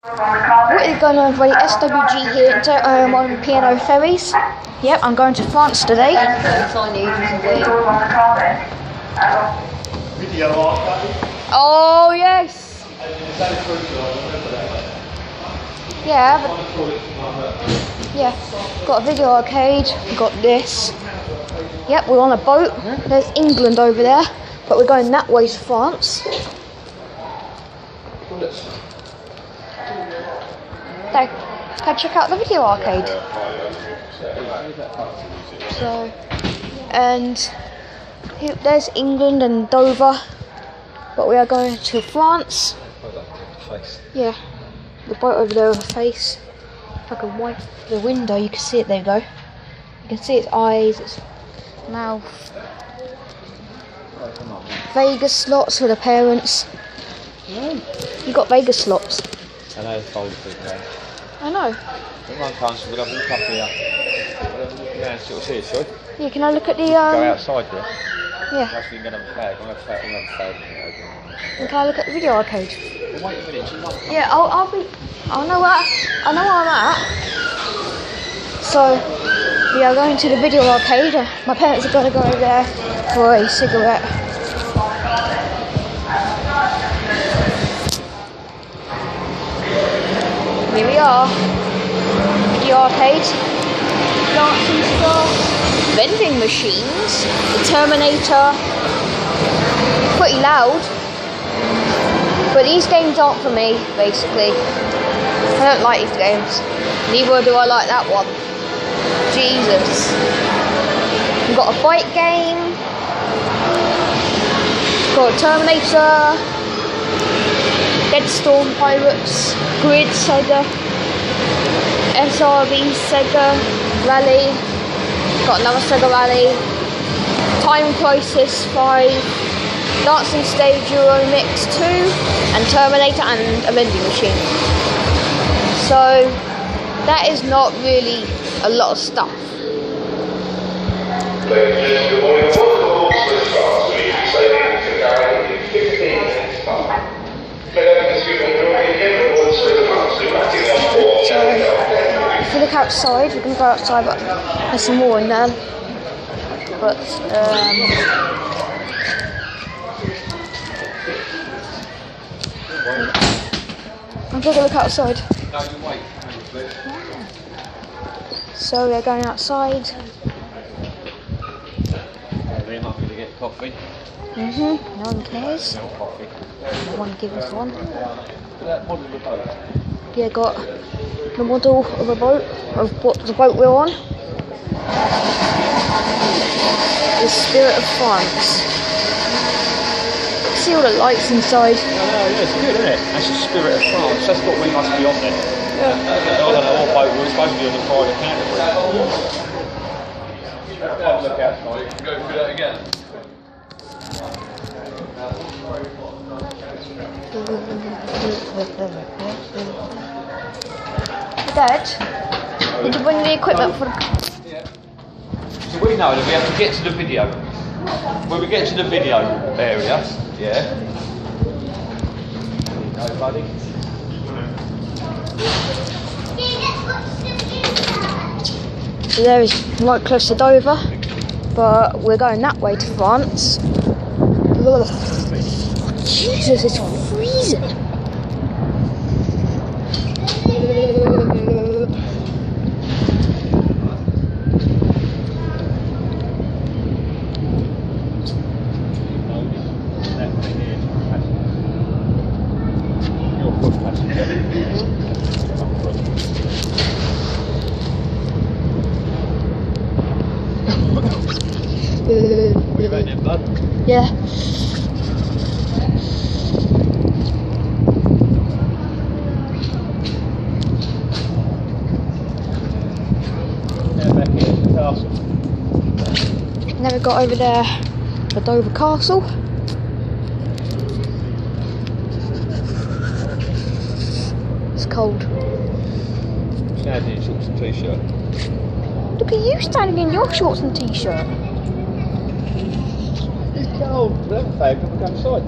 We're going over the SWG here on P&o Ferries. Yep, I'm going to France today. Oh yes. Yeah, got a video arcade. Got this. Yep, we're on a boat. There's England over there, but we're going that way to France. Can I check out the video arcade? So, and here, there's England and Dover, but we are going to France. Yeah, the boat over there with a face, like a white. The window, you can see it. There you go. You can see its eyes, its mouth. Vegas slots for the parents. You got Vegas slots. I know it's folded there. I know. One time, so we'll have a look up here. We'll have a look around, see what's here, shall we? Yeah, can I look at the Go outside there. Yeah. Actually, we're going to have a flag. I'm going to have a flag. And can I look at the video arcade? Well, wait a minute, you might. Yeah, I'll know where I'm at. So we are going to the video arcade. My parents are going to go over there for a cigarette. Here we are. Video arcade. Dancing stuff. Vending machines. The Terminator. Pretty loud. But these games aren't for me, basically. I don't like these games. Neither do I like that one. Jesus. We've got a fight game. We've got a Terminator. Deadstorm Pirates. Grid Sega. SRV Sega Rally. Got another Sega Rally. Time Crisis 5. Dancing Stage Euro Mix 2 and Terminator and a vending machine. So that is not really a lot of stuff. So if you look outside, we're going to go outside, but there's some more in there. But I'm going to look outside. So we're going outside. They're not going to get coffee. No one cares. No coffee. No one gives us one. That model of the boat. Yeah, got the model of a boat, of what the boat we're on. The Spirit of France. See all the lights inside. Yeah, it's good, isn't it? That's the Spirit of France. That's what we must be on there. Yeah. I don't know what boat we're supposed to be on the private category. Look outside. You can go through that again. Dad, did you bring the equipment for the... So we know that we have to get to the video. When we get to the video area, yeah. No, buddy. So there is right close to Dover, but we're going that way to France. Ugh. Jesus, it's freezing. What you about in blood? Yeah. Now back here at the castle. Never got over there to Dover Castle. It's cold. Standing in shorts and t-shirt. Look at you standing in your shorts and t-shirt. It's cold. We haven't fagged, we'll go inside.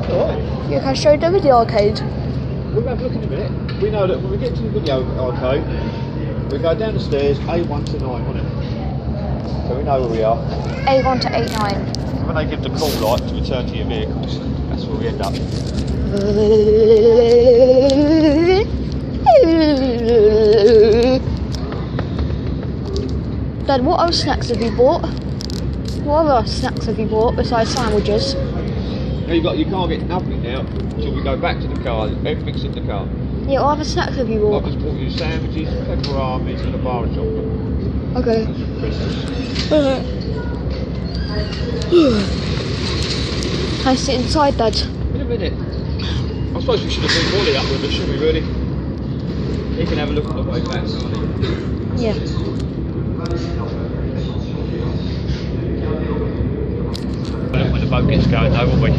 It's alright. You can show the video arcade. We'll have a look in a minute. We know that when we get to the video arcade, we go down the stairs, A1 to 9, on it. So we know where we are. A1 to A9. When they give the call light to return to your vehicles, that's where we end up. Dad, what other snacks have you bought? What other snacks have you bought besides sandwiches? You can't get nothing now until we go back to the car. Everything's in the car. Yeah, what other snacks have you bought? I've just bought you sandwiches, pepperonis and a bar of chocolate. Okay. Can I sit inside, Dad? In a minute. I suppose we should have been Wally up with us, shouldn't we, really? He can have a look on the way back, can't he? Yeah. When the boat gets going, though, won't we?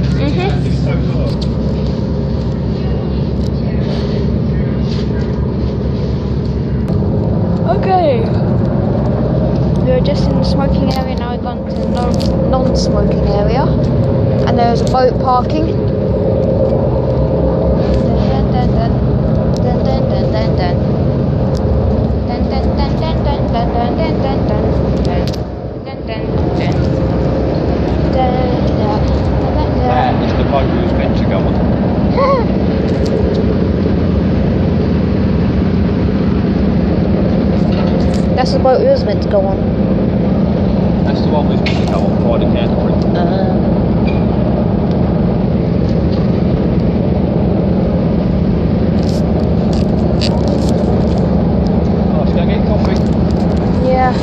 Okay. We're just in the smoking area now. We've gone to the non-smoking area, and there's a boat parking. Dun, dun, dun, dun, dun, dun, dun, dun. Dun, dun, dun, dun, dun, dun, dun, dun, dun, dun, dun, dun, dun. That is the boat we was meant to go on. That's the boat we was meant to go on. That's the one we was meant to go on by the Canterbury. Oh, should I get coffee? Yeah.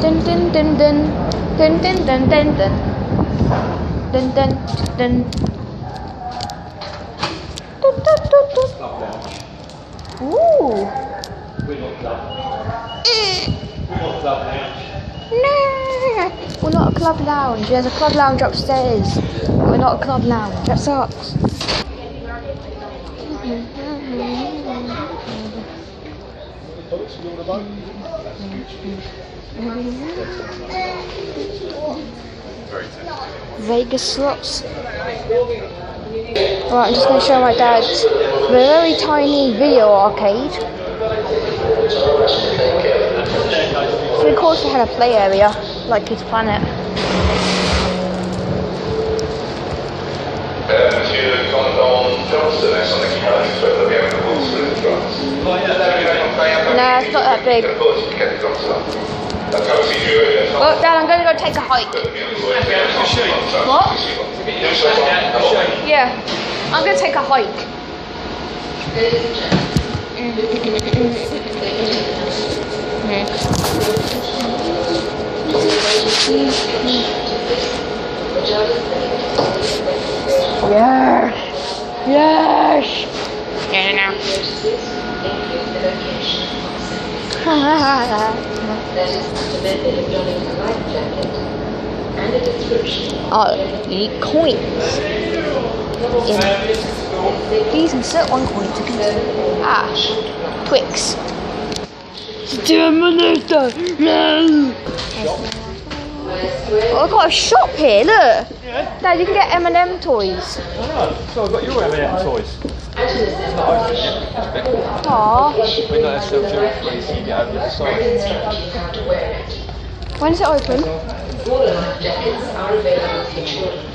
Dun dun dun dun dun dun dun dun dun dun dun dun dun dun dun dun. Ooh. We're not club. We're not club lounge. No, we're not a club lounge. There's a club lounge upstairs. We're not a club lounge. That sucks. Vegas slots. Right, I'm just going to show my dad the very tiny video arcade. So of course we had a play area, like his planet. Monsieur le commandant Johnson, son équipage souhaite la bienvenue sur le France. Nah, it's not that big. Well, Dad, I'm going to go take a hike. What? Yeah, I'm going to take a hike. Yes! Yes! Yeah, now. The coins. These insert one coin to continue. Twix. Terminator! No! Oh, I've got a shop here, look! Yeah. Dad, you can get M&M toys. I know. So I've got your M&M toys. It's not open yet. Aww. We got ourselves your free so you get over the side. When is it open?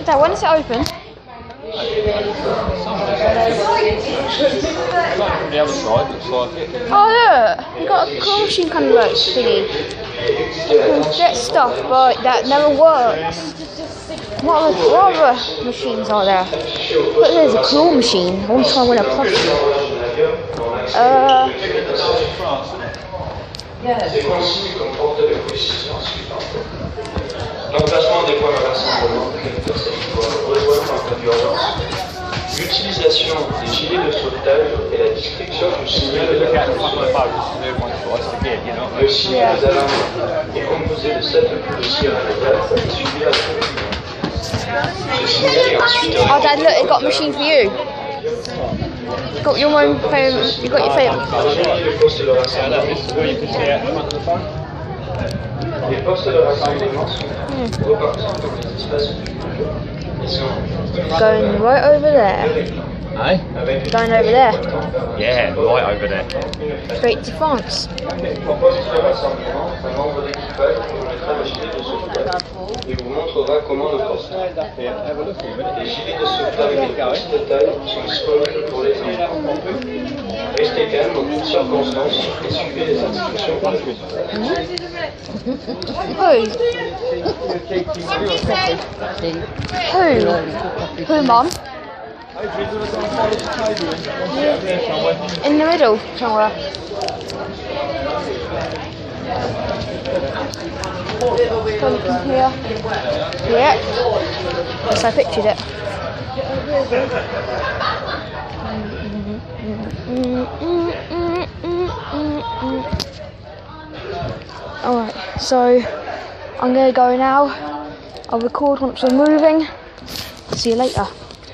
Dad, when is it open? Like from the other side, looks like it. Oh look, you got a claw machine kind of like thingy. You can get stuff, but that never works. What other machines are there? But there's a claw machine. I want to try and win a plushie. Des consignes comportent les précisions suivantes. L'emplacement des points de rassemblement des rejoindre en cas d'urgence. L'utilisation des gilets de sauvetage et la description du signal de la Le signal d'alarme est composé de 7 coups de tir à l'état et suivi à la Ce signal est ensuite Oh Dad, look, it got a machine for you. You've got your own favourite. You've got your favourite. Les postes de So look, this is where you can see out the front of the phone. Les postes de rassemblement sont repartis dans les espaces publics. Ils sont Going right over there. Hey? Going over there. Yeah, right over there. Straight to France. Au poste de rassemblement, un membre d'équipage vous mettra le gilet de sauvetage et vous montrera comment le porter. Stand up here, have a look at it. Les gilets de sauvetage de petite taille sont disponibles pour les enfants. Restez calme en toutes circonstances et suivez les instructions. Who, Mum? In the middle, somewhere. From here. Yeah. Yes, I pictured it. Alright, so I'm gonna go now. I'll record once we're moving. See you later.